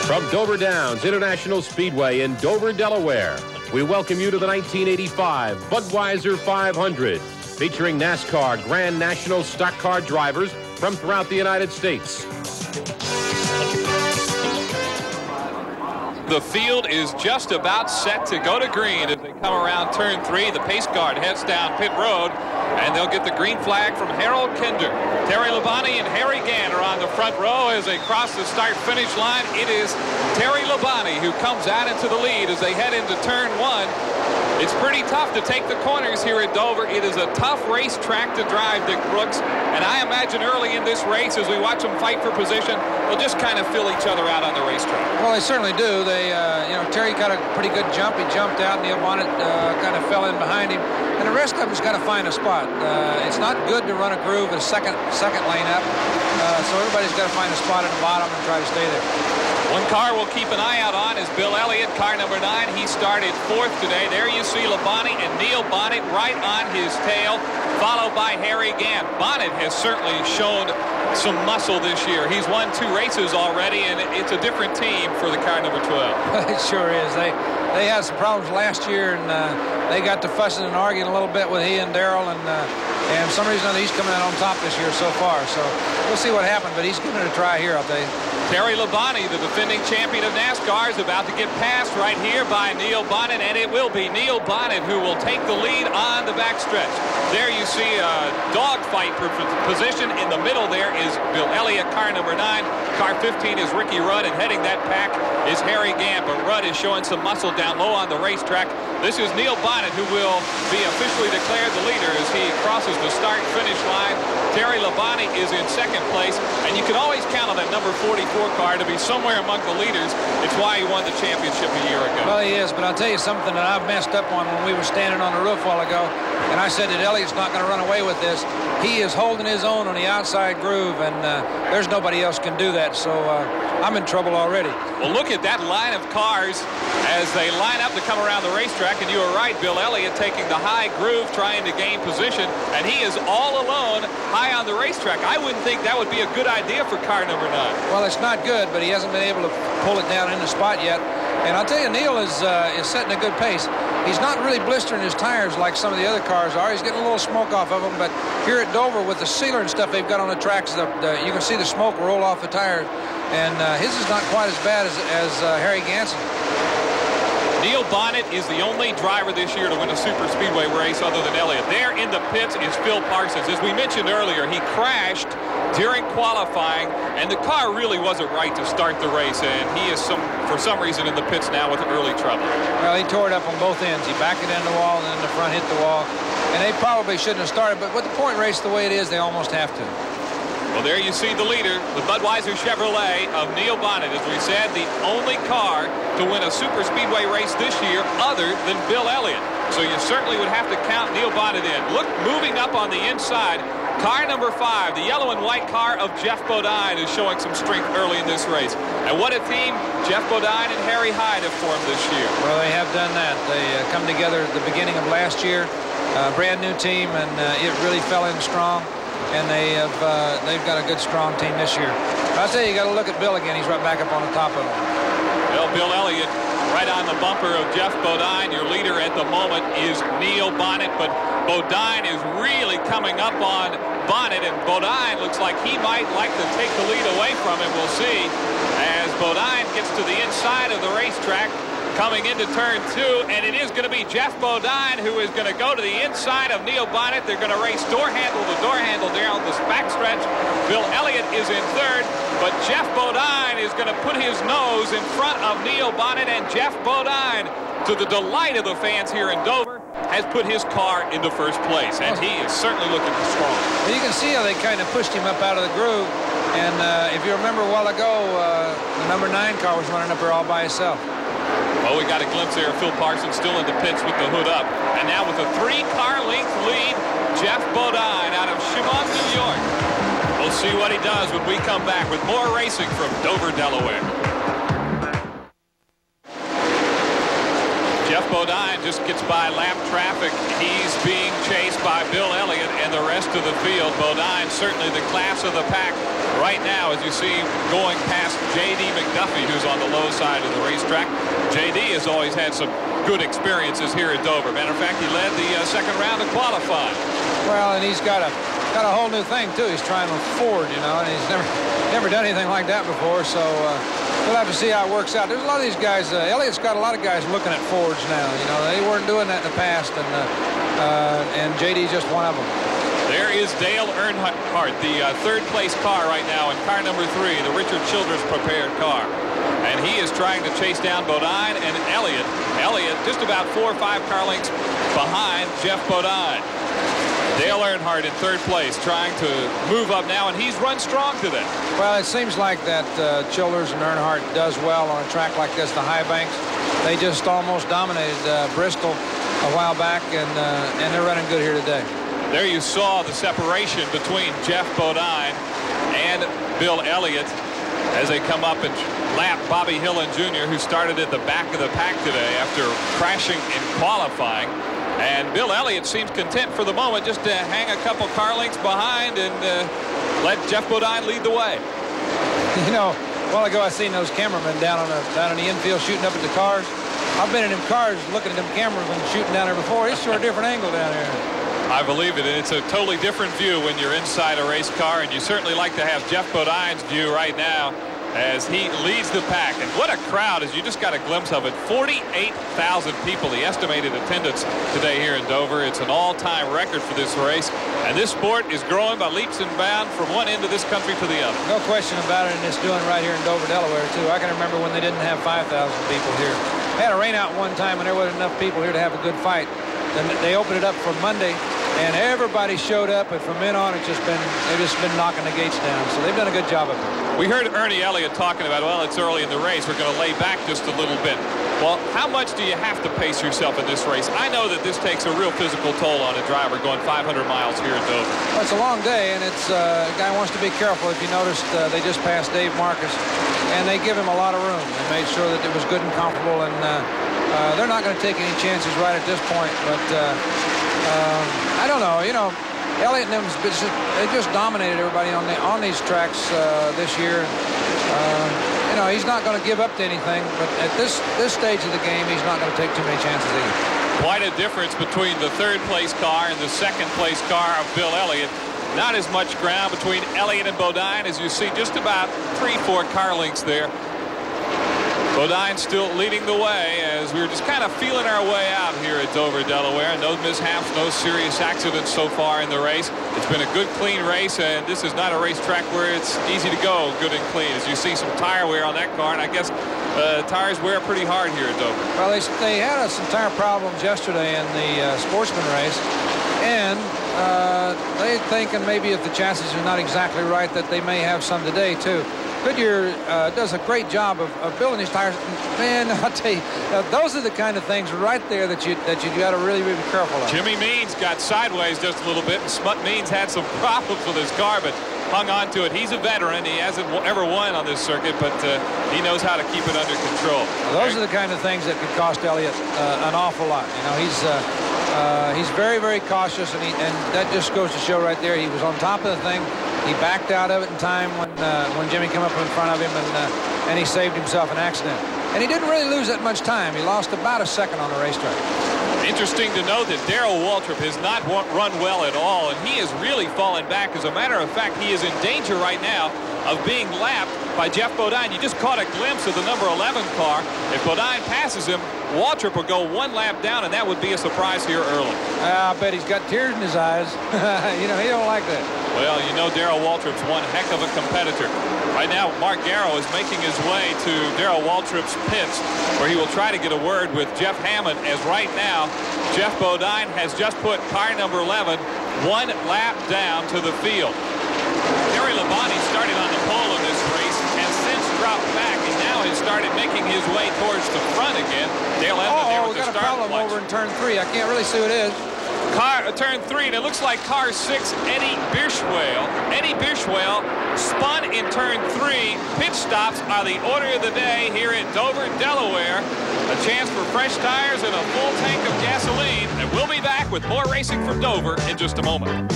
From Dover Downs International Speedway in Dover, Delaware, we welcome you to the 1985 Budweiser 500, featuring NASCAR Grand National Stock Car drivers from throughout the United States. The field is just about set to go to green as they come around turn 3. The pace guard heads down pit road, and they'll get the green flag from Harold Kinder. Terry Labonte and Harry Gant are on the front row as they cross the start-finish line. It is Terry Labonte who comes out into the lead as they head into turn 1. It's pretty tough to take the corners here at Dover. It is a tough racetrack to drive, Dick Brooks, and I imagine early in this race, as we watch them fight for position, they'll just kind of fill each other out on the racetrack. Well, they certainly do. Terry got a pretty good jump. He jumped out. Neil Bonnet kind of fell in behind him, and the rest of them's got to find a spot. It's not good to run a groove a second lane up, so everybody's got to find a spot at the bottom and try to stay there. One car we'll keep an eye out on is Bill Elliott, car number 9. He started 4th today. There you see Labonte and Neil Bonnet right on his tail, followed by Harry Gant. Bonnet has certainly shown some muscle this year. He's won 2 races already, and it's a different team for the car number 12. It sure is. They had some problems last year, and they got to fussing and arguing a little bit with he and Darrell, and for some reason or other, he's coming out on top this year so far. So we'll see what happens, but he's giving it a try here, I'll tell you. Terry Labonte, the defending champion of NASCAR, is about to get passed right here by Neil Bonnet, and it will be Neil Bonnet who will take the lead on the backstretch. There you see a dogfight for position. In the middle there is Bill Elliott, car number 9. Car 15 is Ricky Rudd, and heading that pack is Harry Gant, but Rudd is showing some muscle down low on the racetrack. This is Neil Bonnet who will be officially declared the leader as he crosses the start-finish line. Terry Labonte is in 2nd place, and you can always count on that number 44 car to be somewhere among the leaders. It's why he won the championship a year ago. Well, he is, but I'll tell you something that I've messed up on when we were standing on the roof a while ago, and I said that Elliott's not going to run away with this. He is holding his own on the outside groove, and there's nobody else can do that, so I'm in trouble already. Well, look at that line of cars as they line up to come around the racetrack, and you were right, Bill Elliott taking the high groove, trying to gain position, and he is all alone high on the racetrack. I wouldn't think that would be a good idea for car number 9. Well, it's not good, but he hasn't been able to pull it down in the spot yet. And I'll tell you, Neil is setting a good pace. He's not really blistering his tires like some of the other cars are. He's getting a little smoke off of them, but here at Dover with the sealer and stuff they've got on the tracks, you can see the smoke roll off the tires, and his is not quite as bad as Harry Gant's. Neil Bonnet is the only driver this year to win a super speedway race other than Elliott. There in the pits is Phil Parsons. As we mentioned earlier, he crashed during qualifying, and the car really wasn't right to start the race, and he is for some reason in the pits now with early trouble. Well, he tore it up on both ends. He backed it into the wall, and then the front hit the wall, and they probably shouldn't have started, but with the point race the way it is, they almost have to. Well, there you see the leader, the Budweiser Chevrolet of Neil Bonnet. As we said, the only car to win a super speedway race this year other than Bill Elliott. So you certainly would have to count Neil Bonnet in. Look, moving up on the inside, car number 5, the yellow and white car of Jeff Bodine, is showing some strength early in this race. And what a team Jeff Bodine and Harry Hyde have formed this year. Well, they have done that. They come together at the beginning of last year, brand new team, and it really fell in strong. And they've got a good, strong team this year. But I'll tell you, you got to look at Bill again. He's right back up on the top of it. Well, Bill Elliott right on the bumper of Jeff Bodine. Your leader at the moment is Neil Bonnet, but Bodine is really coming up on Bonnet, and Bodine looks like he might like to take the lead away from him. We'll see as Bodine gets to the inside of the racetrack, coming into turn 2, and it is going to be Jeff Bodine who is going to go to the inside of Neil Bonnet. They're going to race door handle to door handle down this backstretch. Bill Elliott is in 3rd, but Jeff Bodine is going to put his nose in front of Neil Bonnet, and Jeff Bodine, to the delight of the fans here in Dover, has put his car into 1st place, and he is certainly looking strong. Well, you can see how they kind of pushed him up out of the groove, and if you remember a while ago, the number 9 car was running up there all by itself. Well, we got a glimpse there of Phil Parsons still in the pits with the hood up. And now with a 3-car length lead, Jeff Bodine out of Chemung, New York. We'll see what he does when we come back with more racing from Dover, Delaware. Jeff Bodine just gets by lap traffic. He's being chased by Bill Elliott and the rest of the field. Bodine certainly the class of the pack. right now, as you see, going past J.D. McDuffie, who's on the low side of the racetrack. J.D. has always had some good experiences here at Dover. Matter of fact, he led the second round of qualifying. Well, and he's got a whole new thing too. He's trying to Ford, you know, and he's never done anything like that before. So we'll have to see how it works out. There's a lot of these guys. Elliott's got a lot of guys looking at Fords now. You know, they weren't doing that in the past, and JD's just one of them. There is Dale Earnhardt, the third place car right now in car number 3, the Richard Childress prepared car. And he is trying to chase down Bodine and Elliott. Elliott just about 4 or 5 car lengths behind Jeff Bodine. Dale Earnhardt in third place, trying to move up now, and he's run strong today. Well, it seems like that Childers and Earnhardt does well on a track like this, the high banks. They just almost dominated Bristol a while back, and they're running good here today. There you saw the separation between Jeff Bodine and Bill Elliott as they come up and lap Bobby Hillin Jr., who started at the back of the pack today after crashing in qualifying. And Bill Elliott seems content for the moment just to hang a couple car lengths behind and let Jeff Bodine lead the way. You know, a while ago I seen those cameramen down in the infield shooting up at the cars. I've been in them cars looking at them cameramen shooting down there before. It's sure a different angle down there. I believe it, and it's a totally different view when you're inside a race car, and you certainly like to have Jeff Bodine's view right now as he leads the pack. And what a crowd, as you just got a glimpse of it. 48,000 people, the estimated attendance today here in Dover. It's an all-time record for this race, and this sport is growing by leaps and bounds from one end of this country to the other. No question about it, and it's doing right here in Dover, Delaware, too. I can remember when they didn't have 5,000 people here. They had a rain out one time, and there wasn't enough people here to have a good fight. Then they opened it up for Monday, and everybody showed up, and from then on, they've just been knocking the gates down. So they've done a good job of it. We heard Ernie Elliott talking about, well, it's early in the race. We're going to lay back just a little bit. Well, how much do you have to pace yourself in this race? I know that this takes a real physical toll on a driver going 500 miles here at Dover. Well, it's a long day, and it's a guy wants to be careful. If you noticed, they just passed Dave Marcus, and they give him a lot of room. They made sure that it was good and comfortable, and they're not going to take any chances right at this point. But I don't know. You know, Elliott and them, they just dominated everybody on these tracks this year. You know, he's not going to give up to anything, but at this stage of the game, he's not going to take too many chances either. Quite a difference between the third place car and the second place car of Bill Elliott. Not as much ground between Elliott and Bodine as you see, just about 3-4 car lengths there. Bodine still leading the way as we're just kind of feeling our way out here at Dover, Delaware. No mishaps, no serious accidents so far in the race. It's been a good, clean race, and this is not a racetrack where it's easy to go good and clean. As you see some tire wear on that car, and I guess tires wear pretty hard here at Dover. Well, they had some tire problems yesterday in the sportsman race, and they're thinking maybe if the chassis are not exactly right that they may have some today, too. Goodyear does a great job of building these tires. Man, I'll tell you, those are the kind of things right there that you got to really be careful of. Jimmy Means got sideways just a little bit, and Smut Means had some problems with his car, but hung on to it. He's a veteran. He hasn't ever won on this circuit, but he knows how to keep it under control. Well, those are the kind of things that could cost Elliott an awful lot. You know, he's very, very cautious, and that just goes to show right there. He was on top of the thing. He backed out of it in time when Jimmy came up in front of him, and he saved himself an accident. And he didn't really lose that much time. He lost about a second on the racetrack. Interesting to note that Darrell Waltrip has not run well at all, and he has really fallen back. As a matter of fact, he is in danger right now of being lapped by Jeff Bodine. You just caught a glimpse of the number 11 car. If Bodine passes him, Waltrip will go one lap down, and that would be a surprise here early. I bet he's got tears in his eyes. You know, he don't like that. Well, you know Darrell Waltrip's one heck of a competitor. Right now, Mark Garrow is making his way to Darrell Waltrip's pits, where he will try to get a word with Jeff Hammond, as right now, Jeff Bodine has just put car number 11 one lap down to the field. Terry Labonte started on the pole in this race, has since dropped back, and now has started making his way towards the front again. Dale Edmond there with the start. We got a problem over in turn 3. I can't really see who it is. Turn 3, and it looks like car 6, Eddie Bishwell. Eddie Bishwell spun in turn 3. Pit stops are the order of the day here at Dover, Delaware. A chance for fresh tires and a full tank of gasoline, and we'll be back with more racing from Dover in just a moment.